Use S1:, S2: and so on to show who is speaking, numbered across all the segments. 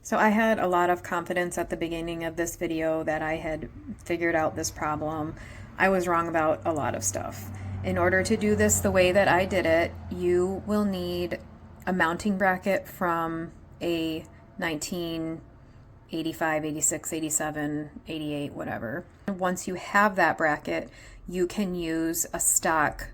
S1: So I had a lot of confidence at the beginning of this video that I had figured out this problem. I was wrong about a lot of stuff. In order to do this the way that I did it, you will need a mounting bracket from a 1985, 86, 87, 88, whatever. Once you have that bracket, you can use a stock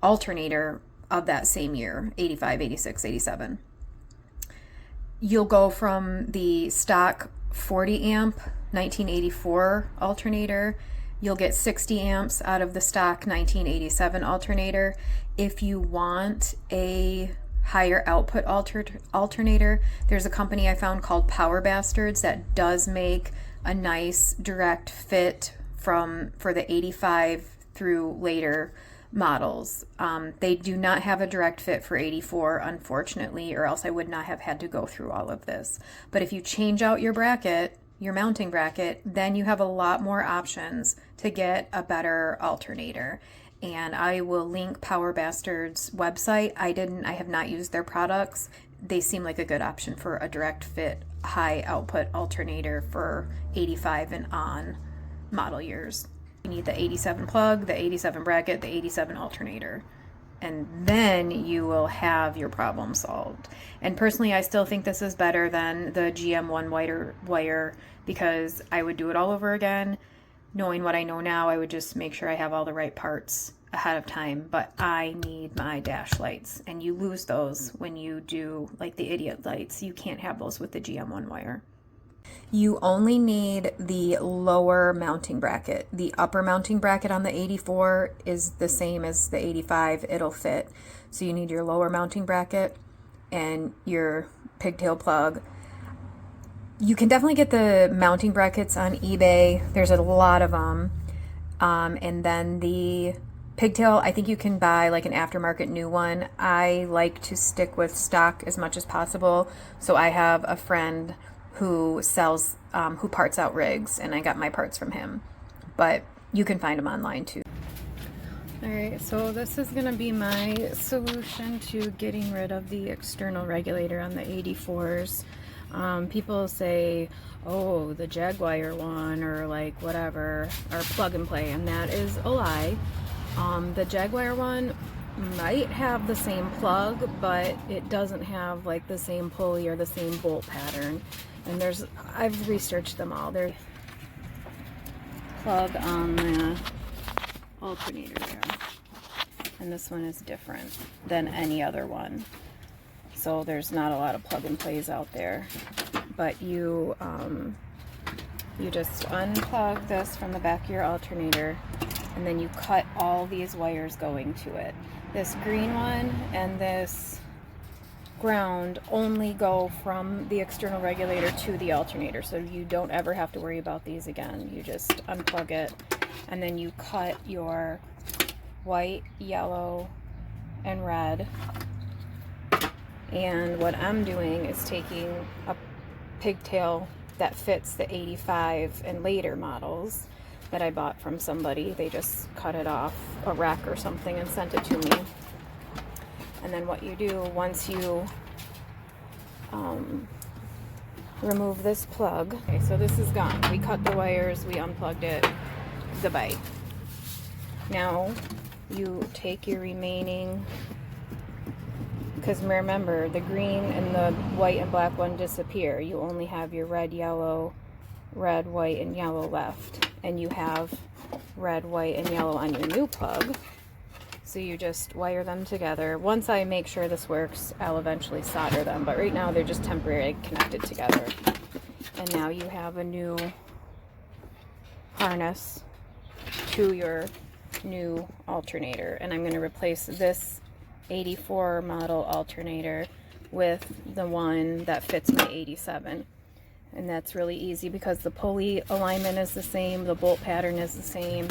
S1: alternator of that same year, 85, 86, 87. You'll go from the stock 40 amp 1984 alternator. You'll get 60 amps out of the stock 1987 alternator. If you want a higher output alternator, there's a company I found called Power Bastards that does make a nice direct fit for the 85 through later models. They do not have a direct fit for 84, unfortunately, or else I would not have had to go through all of this. But if you change out your bracket, your mounting bracket, then you have a lot more options to get a better alternator. And I will link Power Bastards website. I have not used their products. They seem like a good option for a direct fit high output alternator for 85 and on model years. You need the 87 plug, the 87 bracket, the 87 alternator, and then you will have your problem solved. And personally, I still think this is better than the GM1 wire because I would do it all over again. Knowing what I know now, I would just make sure I have all the right parts ahead of time, but I need my dash lights, and you lose those when you do like the idiot lights. You can't have those with the GM1 wire. You only need the lower mounting bracket. The upper mounting bracket on the 84 is the same as the 85. It'll fit. So you need your lower mounting bracket and your pigtail plug. You can definitely get the mounting brackets on eBay. There's a lot of them. And then the pigtail, I think you can buy like an aftermarket new one. I like to stick with stock as much as possible. So I have a friend who sells, who parts out rigs, and I got my parts from him. But you can find them online too. Alright, so this is going to be my solution to getting rid of the external regulator on the 84s. People say, oh, the Jaguar one, or like whatever, or plug and play, and that is a lie. The Jaguar one might have the same plug, but it doesn't have like the same pulley or the same bolt pattern. And I've researched them all. There's plug on the alternator there, and this one is different than any other one. So there's not a lot of plug and plays out there. But you just unplug this from the back of your alternator, and then you cut all these wires going to it. This green one and this ground only go from the external regulator to the alternator, so you don't ever have to worry about these again. You just unplug it, and then you cut your white, yellow, and red. And what I'm doing is taking a pigtail that fits the 85 and later models that I bought from somebody. They just cut it off a rack or something and sent it to me. And then what you do once you remove this plug. Okay, so this is gone. We cut the wires, we unplugged it, goodbye. Now you take your remaining, because remember, the green and the white and black one disappear. You only have your red, white, and yellow left. And you have red, white, and yellow on your new plug. So you just wire them together. Once I make sure this works, I'll eventually solder them. But right now they're just temporarily connected together. And now you have a new harness to your new alternator. And I'm going to replace this 84 model alternator with the one that fits my 87. And that's really easy because the pulley alignment is the same, the bolt pattern is the same,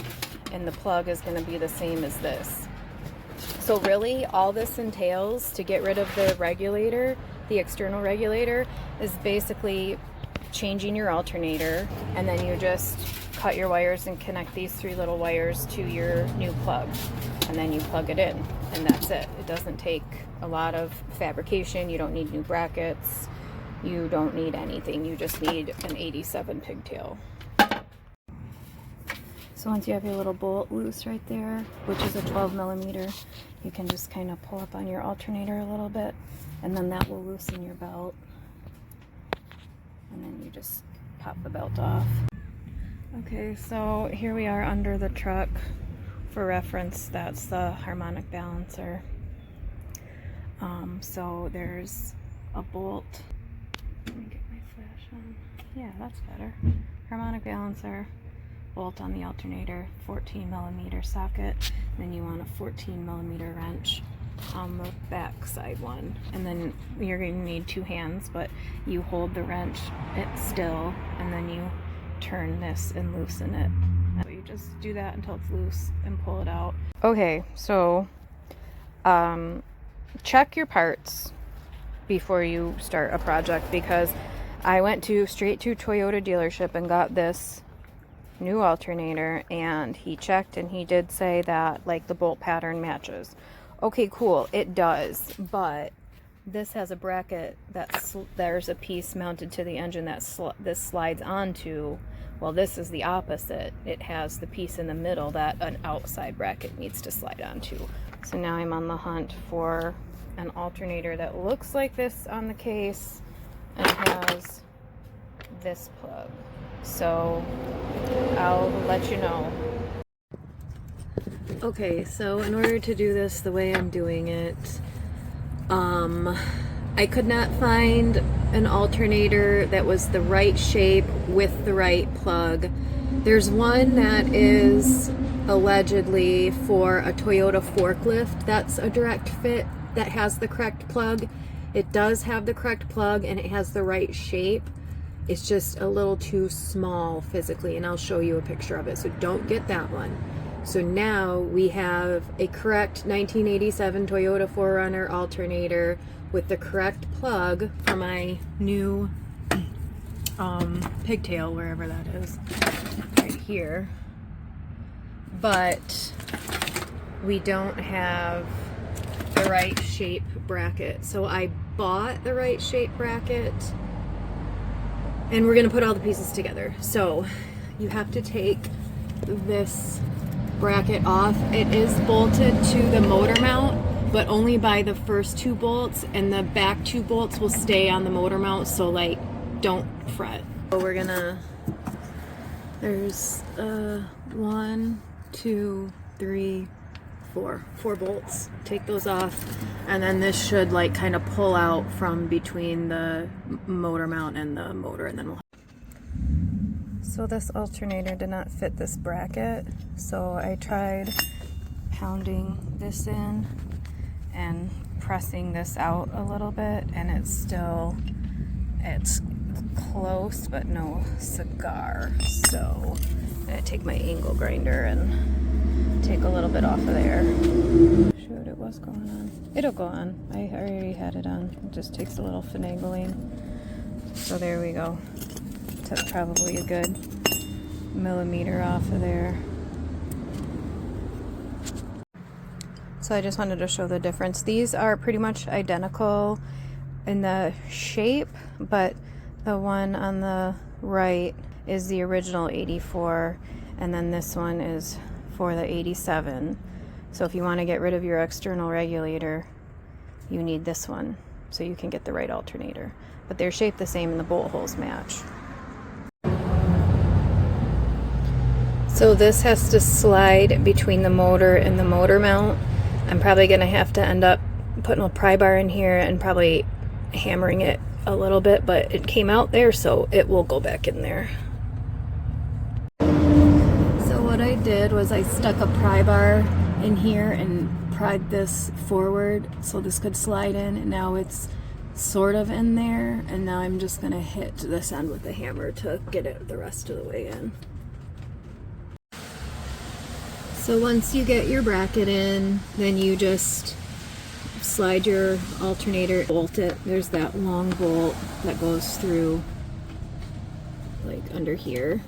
S1: and the plug is going to be the same as this. So really all this entails to get rid of the regulator, the external regulator, is basically changing your alternator, and then you just cut your wires and connect these 3 little wires to your new plug, and then you plug it in, and that's it. It doesn't take a lot of fabrication. You don't need new brackets. you don't need anything. You just need an 87 pigtail. So once you have your little bolt loose right there, which is a 12 millimeter, you can just kind of pull up on your alternator a little bit, and then that will loosen your belt. And then you just pop the belt off. Okay, so here we are under the truck. For reference, that's the harmonic balancer. So there's a bolt. Let me get my flash on. Yeah, that's better. Harmonic balancer, bolt on the alternator, 14 millimeter socket. Then you want a 14 millimeter wrench on the back side one. And then you're going to need 2 hands, but you hold the wrench still, and then you turn this and loosen it. So you just do that until it's loose and pull it out. Okay, so check your parts before you start a project, because I went straight to Toyota dealership and got this new alternator, and he checked and he did say that like the bolt pattern matches. Okay, cool, it does, but this has a bracket there's a piece mounted to the engine that this slides onto. Well, this is the opposite. It has the piece in the middle that an outside bracket needs to slide onto. So now I'm on the hunt for an alternator that looks like this on the case and has this plug. So I'll let you know. Okay, so in order to do this the way I'm doing it, I could not find an alternator that was the right shape with the right plug. There's one that is allegedly for a Toyota forklift that's a direct fit that has the correct plug. It does have the correct plug and it has the right shape. It's just a little too small physically, and I'll show you a picture of it, so don't get that one. So now we have a correct 1987 Toyota 4Runner alternator with the correct plug for my new pigtail, wherever that is, right here. But we don't have the right shape bracket. So I bought the right shape bracket, and we're gonna put all the pieces together. So you have to take this bracket off. It is bolted to the motor mount, but only by the first 2 bolts, and the back 2 bolts will stay on the motor mount, so like don't fret. So we're gonna, there's 1, 2, 3, 4 bolts. Take those off, and then this should like kind of pull out from between the motor mount and the motor, and then we'll. So this alternator did not fit this bracket, so I tried pounding this in and pressing this out a little bit, and it's close but no cigar. So I'm gonna take my angle grinder and take a little bit off of there. Shoot, it was going on. It'll go on. I already had it on. It just takes a little finagling. So there we go. Took probably a good millimeter off of there. So I just wanted to show the difference. These are pretty much identical in the shape, but the one on the right is the original 84, and then this one is for the 87. So if you want to get rid of your external regulator, you need this one so you can get the right alternator. But they're shaped the same and the bolt holes match. So this has to slide between the motor and the motor mount. I'm probably going to have to end up putting a pry bar in here and probably hammering it a little bit, but it came out there, so it will go back in there. So what I did was I stuck a pry bar in here and pried this forward so this could slide in, and now it's sort of in there, and now I'm just going to hit this end with a hammer to get it the rest of the way in. So once you get your bracket in, then you just slide your alternator, bolt it. There's that long bolt that goes through like under here,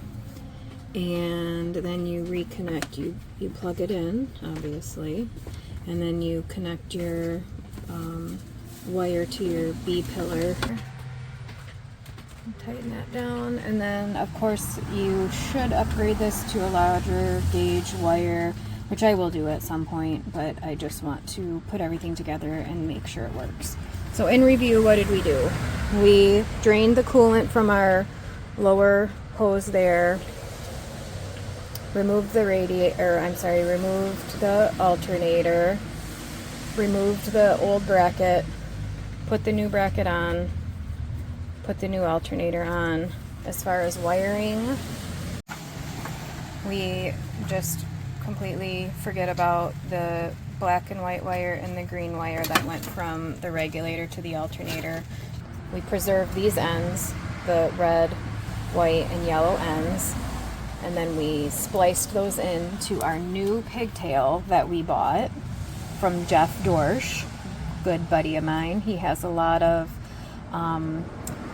S1: and then you reconnect. You plug it in, obviously, and then you connect your wire to your B pillar, Tighten that down, and then of course you should upgrade this to a larger gauge wire, which I will do at some point, but I just want to put everything together and make sure it works. So in review, what did we do? We drained the coolant from our lower hose there, removed the removed the alternator, removed the old bracket, put the new bracket on, put the new alternator on. As far as wiring, we just completely forget about the black and white wire and the green wire that went from the regulator to the alternator. We preserved these ends, the red, white, and yellow ends, and then we spliced those into our new pigtail that we bought from Jeff Dorsch, good buddy of mine. He has a lot of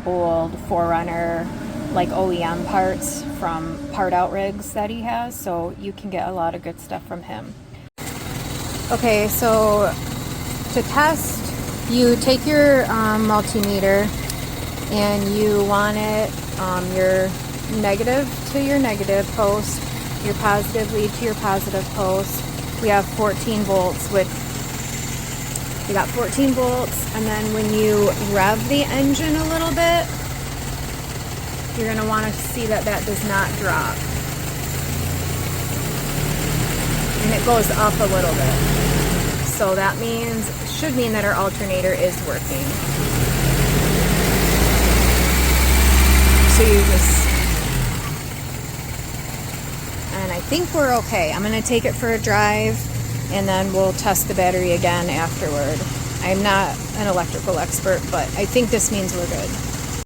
S1: old 4Runner, like OEM parts from part out rigs that he has, so you can get a lot of good stuff from him. Okay, so to test, you take your multimeter and you want it your negative to your negative post, your positive lead to your positive post. We have 14 volts, which we got 14 volts, and then when you rev the engine a little bit, you're going to want to see that that does not drop. And it goes up a little bit. So that should mean that our alternator is working. So and I think we're okay. I'm going to take it for a drive, and then we'll test the battery again afterward. I'm not an electrical expert, but I think this means we're good.